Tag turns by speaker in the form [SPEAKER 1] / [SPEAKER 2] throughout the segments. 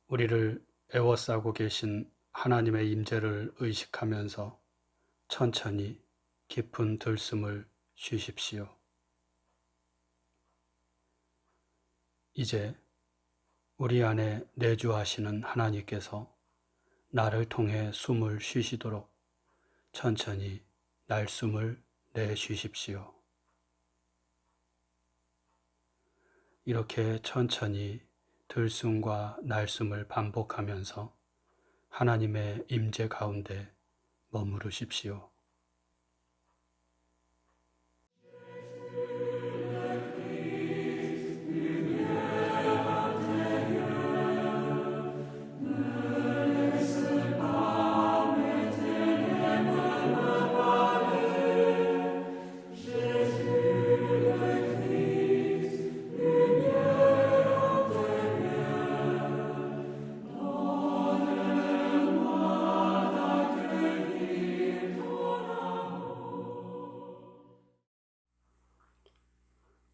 [SPEAKER 1] 우리를 에워싸고 계신 하나님의 임재를 의식하면서 천천히 깊은 들숨을 쉬십시오. 이제 우리 안에 내주하시는 하나님께서 나를 통해 숨을 쉬시도록 천천히 날숨을 내쉬십시오. 이렇게 천천히 들숨과 날숨을 반복하면서 하나님의 임재 가운데 머무르십시오.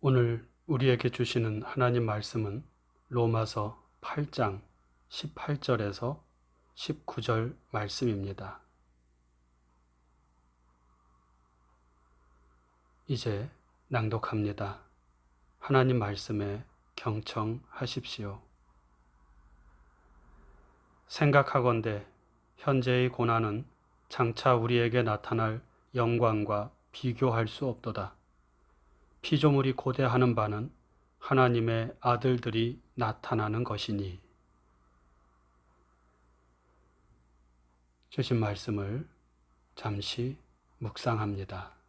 [SPEAKER 1] 오늘 우리에게 주시는 하나님 말씀은 로마서 8장 18절에서 19절 말씀입니다. 이제 낭독합니다. 하나님 말씀에 경청하십시오. 생각하건대 현재의 고난은 장차 우리에게 나타날 영광과 비교할 수 없도다. 피조물이 고대하는 바는 하나님의 아들들이 나타나는 것이니. 주신 말씀을 잠시 묵상합니다.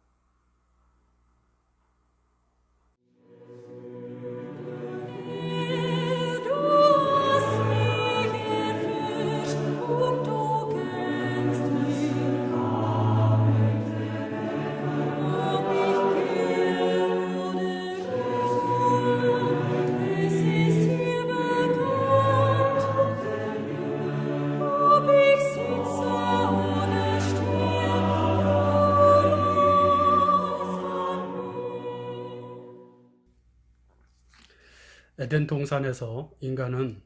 [SPEAKER 1] 에덴 동산에서 인간은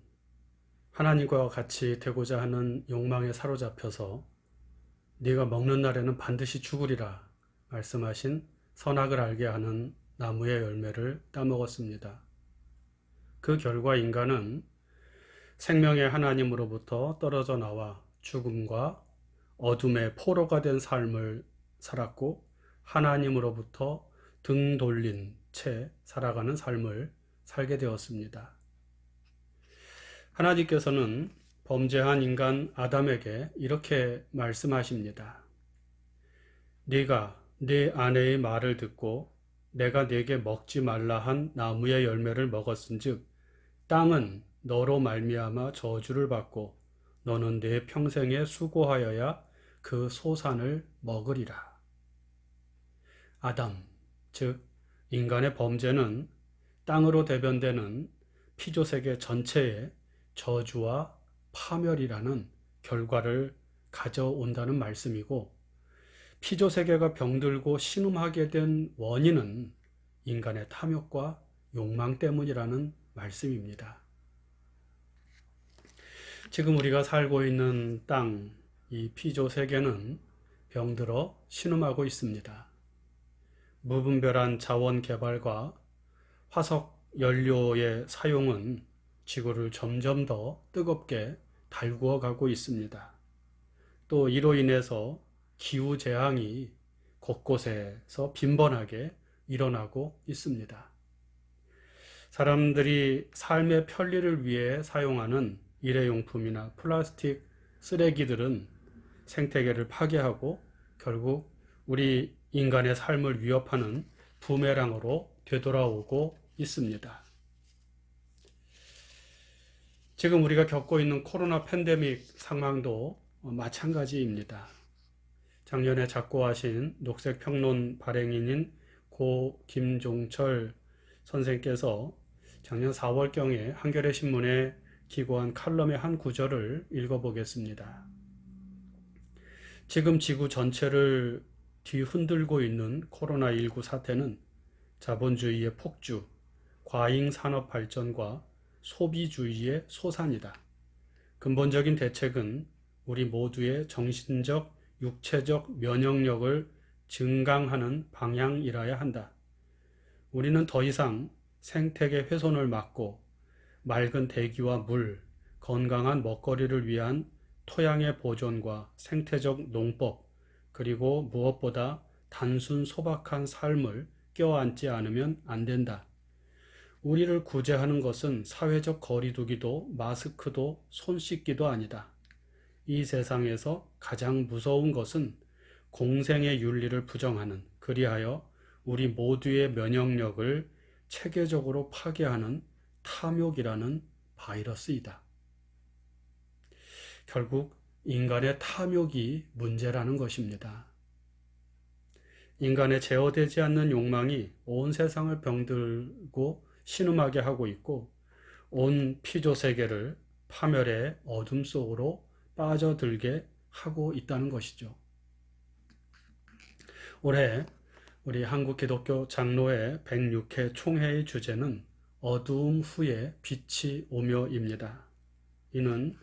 [SPEAKER 1] 하나님과 같이 되고자 하는 욕망에 사로잡혀서 네가 먹는 날에는 반드시 죽으리라 말씀하신 선악을 알게 하는 나무의 열매를 따먹었습니다. 그 결과 인간은 생명의 하나님으로부터 떨어져 나와 죽음과 어둠의 포로가 된 삶을 살았고 하나님으로부터 등 돌린 채 살아가는 삶을 살게 되었습니다. 하나님께서는 범죄한 인간 아담에게 이렇게 말씀하십니다. 네가 네 아내의 말을 듣고 내가 네게 먹지 말라 한 나무의 열매를 먹었은즉 땅은 너로 말미암아 저주를 받고 너는 네 평생에 수고하여야 그 소산을 먹으리라. 아담, 즉 인간의 범죄는 땅으로 대변되는 피조세계 전체에 저주와 파멸이라는 결과를 가져온다는 말씀이고, 피조세계가 병들고 신음하게 된 원인은 인간의 탐욕과 욕망 때문이라는 말씀입니다. 지금 우리가 살고 있는 땅, 이 피조세계는 병들어 신음하고 있습니다. 무분별한 자원 개발과 화석 연료의 사용은 지구를 점점 더 뜨겁게 달구어 가고 있습니다. 또 이로 인해서 기후재앙이 곳곳에서 빈번하게 일어나고 있습니다. 사람들이 삶의 편리를 위해 사용하는 일회용품이나 플라스틱 쓰레기들은 생태계를 파괴하고 결국 우리 인간의 삶을 위협하는 부메랑으로 되돌아오고 있습니다. 지금 우리가 겪고 있는 코로나 팬데믹 상황도 마찬가지입니다. 작년에 작고하신 녹색평론 발행인인 고 김종철 선생께서 작년 4월경에 한겨레 신문에 기고한 칼럼의 한 구절을 읽어보겠습니다. 지금 지구 전체를 뒤흔들고 있는 코로나19 사태는 자본주의의 폭주, 과잉 산업 발전과 소비주의의 소산이다. 근본적인 대책은 우리 모두의 정신적, 육체적 면역력을 증강하는 방향이라야 한다. 우리는 더 이상 생태계 훼손을 막고 맑은 대기와 물, 건강한 먹거리를 위한 토양의 보존과 생태적 농법, 그리고 무엇보다 단순 소박한 삶을 껴안지 않으면 안 된다. 우리를 구제하는 것은 사회적 거리두기도 마스크도 손 씻기도 아니다. 이 세상에서 가장 무서운 것은 공생의 윤리를 부정하는, 그리하여 우리 모두의 면역력을 체계적으로 파괴하는 탐욕이라는 바이러스이다. 결국 인간의 탐욕이 문제라는 것입니다. 인간의 제어되지 않는 욕망이 온 세상을 병들고 신음하게 하고 있고 온 피조 세계를 파멸의 어둠 속으로 빠져들게 하고 있다는 것이죠. 올해 우리 한국기독교 장로회 106회 총회의 주제는 어두움 후에 빛이 오며입니다. 이는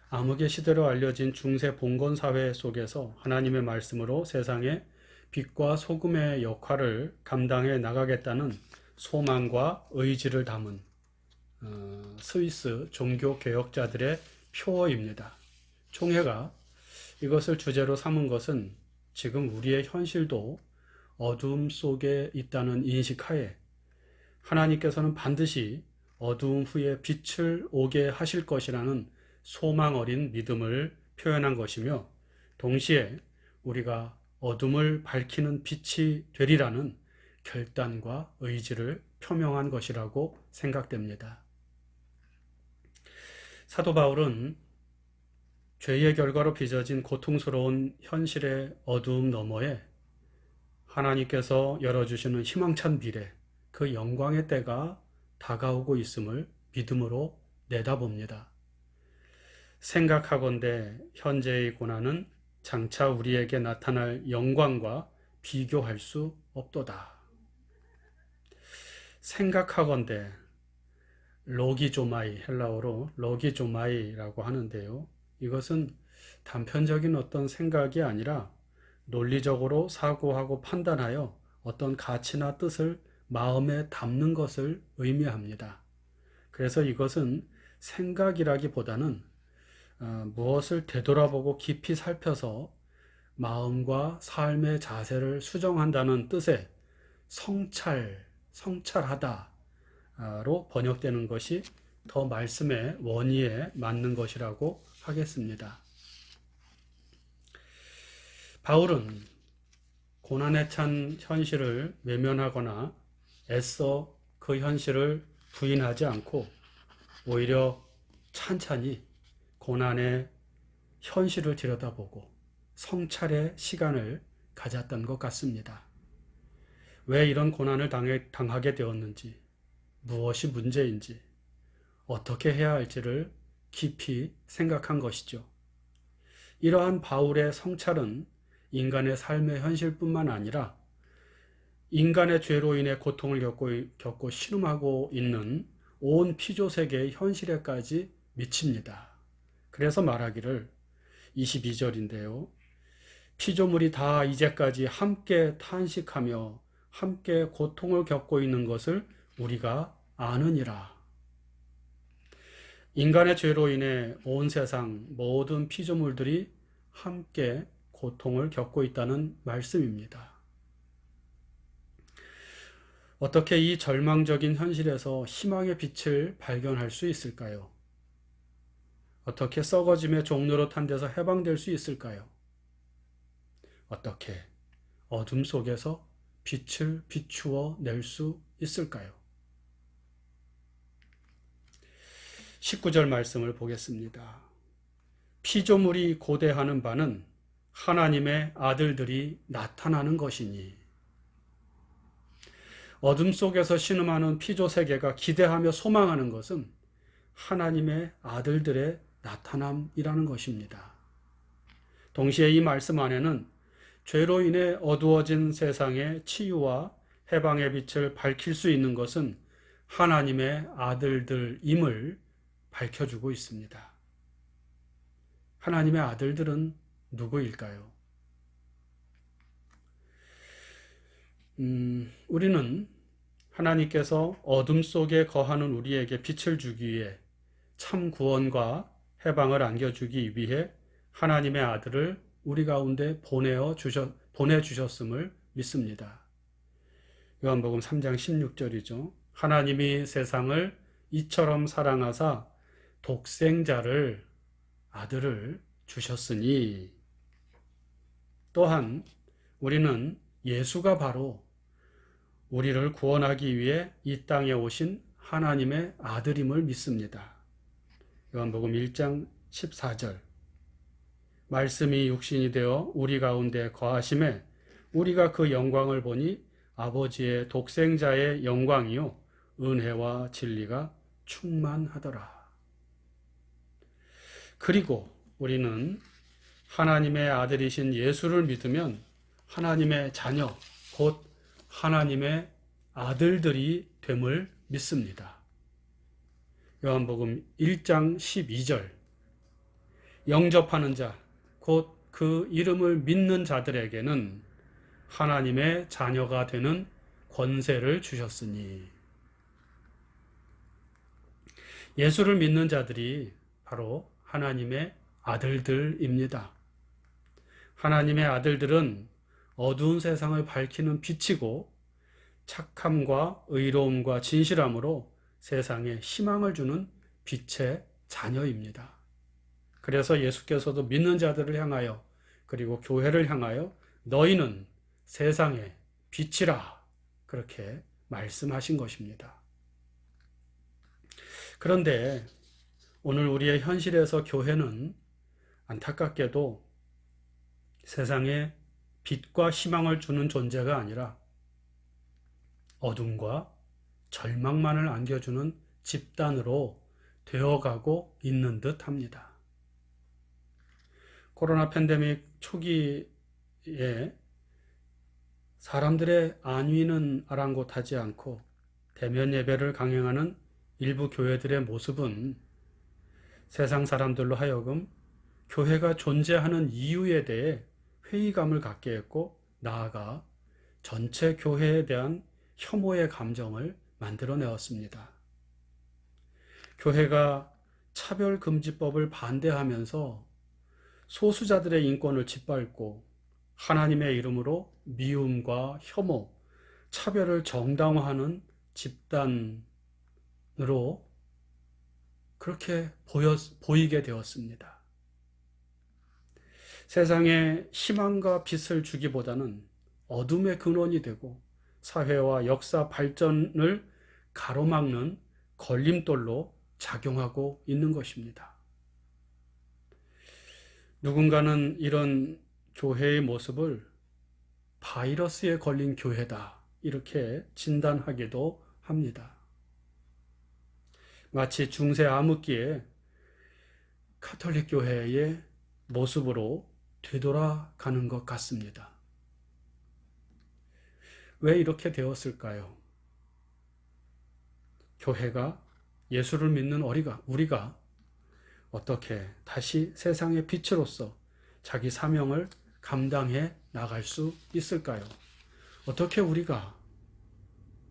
[SPEAKER 1] 암흑의 시대로 알려진 중세 봉건사회 속에서 하나님의 말씀으로 세상에 빛과 소금의 역할을 감당해 나가겠다는 소망과 의지를 담은 스위스 종교개혁자들의 표어입니다. 총회가 이것을 주제로 삼은 것은 지금 우리의 현실도 어두움 속에 있다는 인식하에 하나님께서는 반드시 어두움 후에 빛을 오게 하실 것이라는 소망 어린 믿음을 표현한 것이며, 동시에 우리가 어둠을 밝히는 빛이 되리라는 결단과 의지를 표명한 것이라고 생각됩니다. 사도 바울은 죄의 결과로 빚어진 고통스러운 현실의 어두움 너머에 하나님께서 열어주시는 희망찬 미래, 그 영광의 때가 다가오고 있음을 믿음으로 내다봅니다. 생각하건대 현재의 고난은 장차 우리에게 나타날 영광과 비교할 수 없도다. 생각하건대, 로기조마이, 헬라어로 로기조마이라고 하는데요. 이것은 단편적인 어떤 생각이 아니라 논리적으로 사고하고 판단하여 어떤 가치나 뜻을 마음에 담는 것을 의미합니다. 그래서 이것은 생각이라기보다는 무엇을 되돌아보고 깊이 살펴서 마음과 삶의 자세를 수정한다는 뜻의 성찰하다로 번역되는 것이 더 말씀의 원의에 맞는 것이라고 하겠습니다. 바울은 고난에 찬 현실을 외면하거나 애써 그 현실을 부인하지 않고 오히려 찬찬히 고난의 현실을 들여다보고 성찰의 시간을 가졌던 것 같습니다. 왜 이런 고난을 당하게 되었는지, 무엇이 문제인지, 어떻게 해야 할지를 깊이 생각한 것이죠. 이러한 바울의 성찰은 인간의 삶의 현실뿐만 아니라 인간의 죄로 인해 고통을 겪고 신음하고 있는 온 피조세계의 현실에까지 미칩니다. 그래서 말하기를 22절인데요. 피조물이 다 이제까지 함께 탄식하며 함께 고통을 겪고 있는 것을 우리가 아느니라. 인간의 죄로 인해 온 세상 모든 피조물들이 함께 고통을 겪고 있다는 말씀입니다. 어떻게 이 절망적인 현실에서 희망의 빛을 발견할 수 있을까요? 어떻게 썩어짐의 종로로 탄 데서 해방될 수 있을까요? 어떻게 어둠 속에서 빛을 비추어 낼 수 있을까요? 19절 말씀을 보겠습니다. 피조물이 고대하는 바는 하나님의 아들들이 나타나는 것이니. 어둠 속에서 신음하는 피조세계가 기대하며 소망하는 것은 하나님의 아들들의 나타남이라는 것입니다. 동시에 이 말씀 안에는 죄로 인해 어두워진 세상의 치유와 해방의 빛을 밝힐 수 있는 것은 하나님의 아들들임을 밝혀주고 있습니다. 하나님의 아들들은 누구일까요? 우리는 하나님께서 어둠 속에 거하는 우리에게 빛을 주기 위해 참 구원과 해방을 안겨주기 위해 하나님의 아들을 우리 가운데 보내주셨음을 믿습니다. 요한복음 3장 16절이죠. 하나님이 세상을 이처럼 사랑하사 독생자를 아들을 주셨으니. 또한 우리는 예수가 바로 우리를 구원하기 위해 이 땅에 오신 하나님의 아들임을 믿습니다. 요한복음 1장 14절. 말씀이 육신이 되어 우리 가운데 거하심에 우리가 그 영광을 보니 아버지의 독생자의 영광이요 은혜와 진리가 충만하더라. 그리고 우리는 하나님의 아들이신 예수를 믿으면 하나님의 자녀, 곧 하나님의 아들들이 됨을 믿습니다. 요한복음 1장 12절. 영접하는 자, 곧 그 이름을 믿는 자들에게는 하나님의 자녀가 되는 권세를 주셨으니. 예수를 믿는 자들이 바로 하나님의 아들들입니다. 하나님의 아들들은 어두운 세상을 밝히는 빛이고 착함과 의로움과 진실함으로 세상에 희망을 주는 빛의 자녀입니다. 그래서 예수께서도 믿는 자들을 향하여 그리고 교회를 향하여 너희는 세상의 빛이라 그렇게 말씀하신 것입니다. 그런데 오늘 우리의 현실에서 교회는 안타깝게도 세상에 빛과 희망을 주는 존재가 아니라 어둠과 절망만을 안겨주는 집단으로 되어가고 있는 듯 합니다. 코로나 팬데믹 초기에 사람들의 안위는 아랑곳하지 않고 대면 예배를 강행하는 일부 교회들의 모습은 세상 사람들로 하여금 교회가 존재하는 이유에 대해 회의감을 갖게 했고 나아가 전체 교회에 대한 혐오의 감정을 만들어내었습니다. 교회가 차별금지법을 반대하면서 소수자들의 인권을 짓밟고 하나님의 이름으로 미움과 혐오, 차별을 정당화하는 집단으로 그렇게 보이게 되었습니다. 세상에 희망과 빛을 주기보다는 어둠의 근원이 되고 사회와 역사 발전을 가로막는 걸림돌로 작용하고 있는 것입니다. 누군가는 이런 교회의 모습을 바이러스에 걸린 교회다 이렇게 진단하기도 합니다. 마치 중세 암흑기에 가톨릭 교회의 모습으로 되돌아가는 것 같습니다. 왜 이렇게 되었을까요? 교회가 예수를 믿는 우리가 어떻게 다시 세상의 빛으로서 자기 사명을 감당해 나갈 수 있을까요? 어떻게 우리가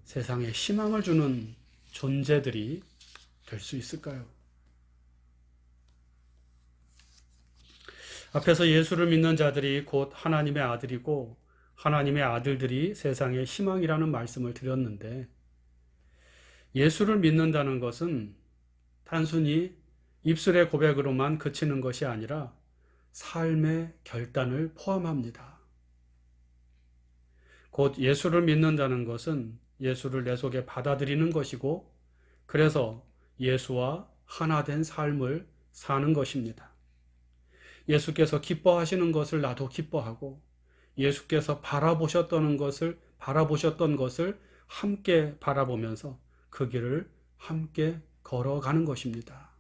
[SPEAKER 1] 세상에 희망을 주는 존재들이 될 수 있을까요? 앞에서 예수를 믿는 자들이 곧 하나님의 아들이고 하나님의 아들들이 세상의 희망이라는 말씀을 드렸는데 예수를 믿는다는 것은 단순히 입술의 고백으로만 그치는 것이 아니라 삶의 결단을 포함합니다. 곧 예수를 믿는다는 것은 예수를 내 속에 받아들이는 것이고 그래서 예수와 하나 된 삶을 사는 것입니다. 예수께서 기뻐하시는 것을 나도 기뻐하고 예수께서 바라보셨던 것을 함께 바라보면서 그 길을 함께 걸어가는 것입니다.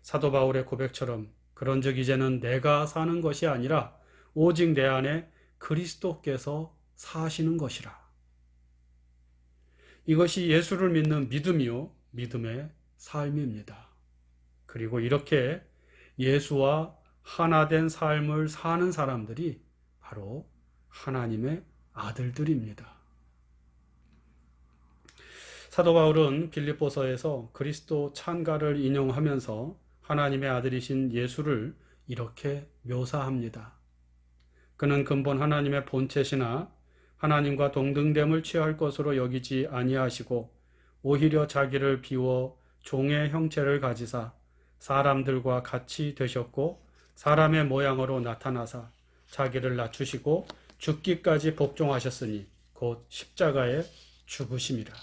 [SPEAKER 1] 사도 바울의 고백처럼 그런즉 이제는 내가 사는 것이 아니라 오직 내 안에 그리스도께서 사시는 것이라. 이것이 예수를 믿는 믿음이요 믿음의 삶입니다. 그리고 이렇게 예수와 하나된 삶을 사는 사람들이 바로 하나님의 아들들입니다. 사도 바울은 빌립보서에서 그리스도 찬가를 인용하면서 하나님의 아들이신 예수를 이렇게 묘사합니다. 그는 근본 하나님의 본체시나 하나님과 동등됨을 취할 것으로 여기지 아니하시고 오히려 자기를 비워 종의 형체를 가지사 사람들과 같이 되셨고 사람의 모양으로 나타나사 자기를 낮추시고 죽기까지 복종하셨으니 곧 십자가에 죽으심이라.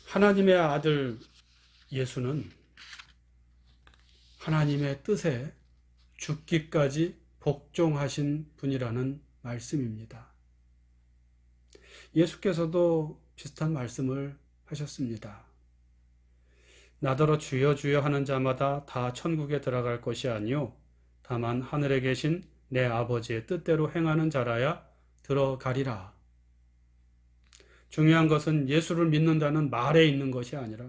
[SPEAKER 1] 하나님의 아들 예수는 하나님의 뜻에 죽기까지 복종하신 분이라는 말씀입니다. 예수께서도 비슷한 말씀을 하셨습니다. 나더러 주여 주여 하는 자마다 다 천국에 들어갈 것이 아니요 다만 하늘에 계신 내 아버지의 뜻대로 행하는 자라야 들어가리라. 중요한 것은 예수를 믿는다는 말에 있는 것이 아니라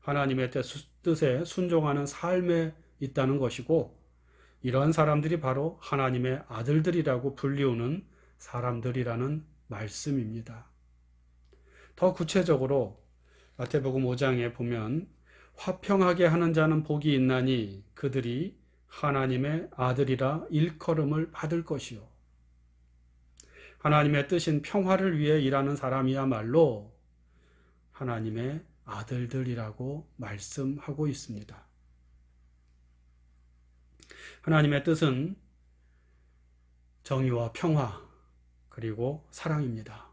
[SPEAKER 1] 하나님의 뜻에 순종하는 삶에 있다는 것이고, 이러한 사람들이 바로 하나님의 아들들이라고 불리우는 사람들이라는 말씀입니다. 더 구체적으로 마태복음 5장에 보면 화평하게 하는 자는 복이 있나니 그들이 하나님의 아들이라 일컬음을 받을 것이요. 하나님의 뜻인 평화를 위해 일하는 사람이야말로 하나님의 아들들이라고 말씀하고 있습니다. 하나님의 뜻은 정의와 평화 그리고 사랑입니다.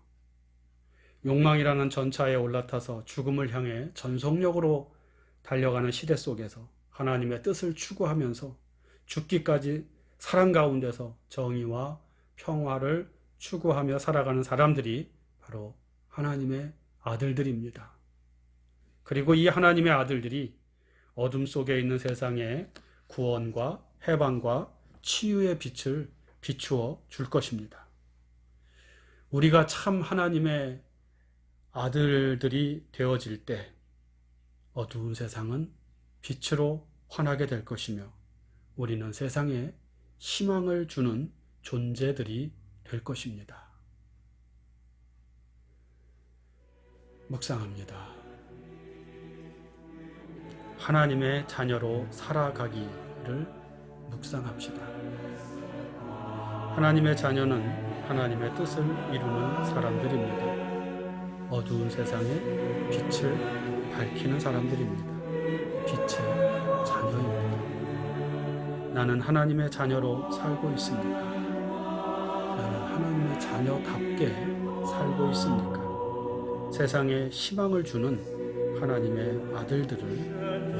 [SPEAKER 1] 욕망이라는 전차에 올라타서 죽음을 향해 전속력으로 달려가는 시대 속에서 하나님의 뜻을 추구하면서 죽기까지 사랑 가운데서 정의와 평화를 추구하며 살아가는 사람들이 바로 하나님의 아들들입니다. 그리고 이 하나님의 아들들이 어둠 속에 있는 세상에 구원과 해방과 치유의 빛을 비추어 줄 것입니다. 우리가 참 하나님의 아들들이 되어질 때 어두운 세상은 빛으로 환하게 될 것이며 우리는 세상에 희망을 주는 존재들이 될 것입니다. 묵상합니다. 하나님의 자녀로 살아가기를 묵상합시다. 하나님의 자녀는 하나님의 뜻을 이루는 사람들입니다. 어두운 세상에 빛을 밝히는 사람들입니다. 빛의 자녀입니다. 나는 하나님의 자녀로 살고 있습니까? 나는 하나님의 자녀답게 살고 있습니까? 세상에 희망을 주는 하나님의 아들들을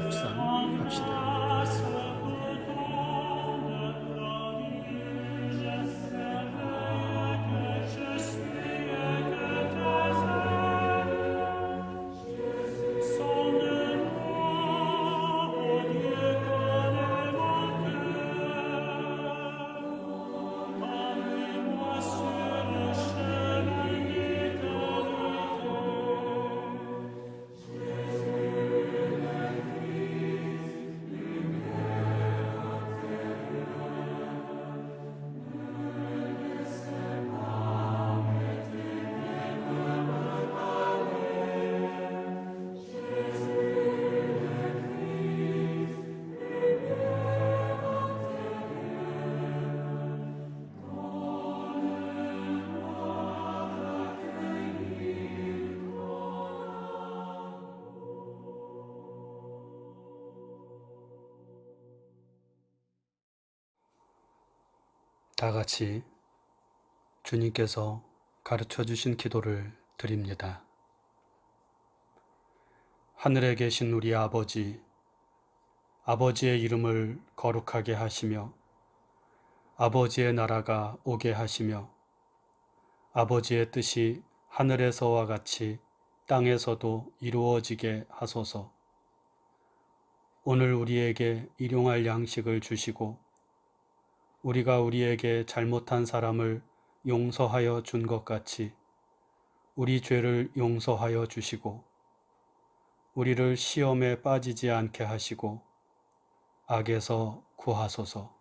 [SPEAKER 1] 묵상합시다. 다 같이 주님께서 가르쳐 주신 기도를 드립니다. 하늘에 계신 우리 아버지, 아버지의 이름을 거룩하게 하시며 아버지의 나라가 오게 하시며 아버지의 뜻이 하늘에서와 같이 땅에서도 이루어지게 하소서. 오늘 우리에게 일용할 양식을 주시고 우리가 우리에게 잘못한 사람을 용서하여 준 것 같이 우리 죄를 용서하여 주시고 우리를 시험에 빠지지 않게 하시고 악에서 구하소서.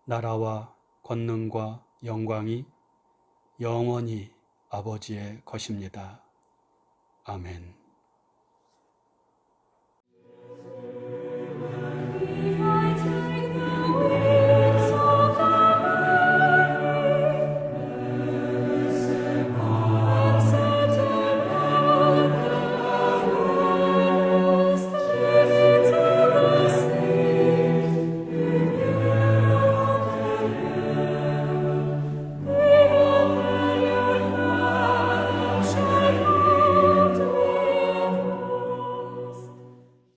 [SPEAKER 1] 나라와 권능과 영광이 영원히 아버지의 것입니다. 아멘.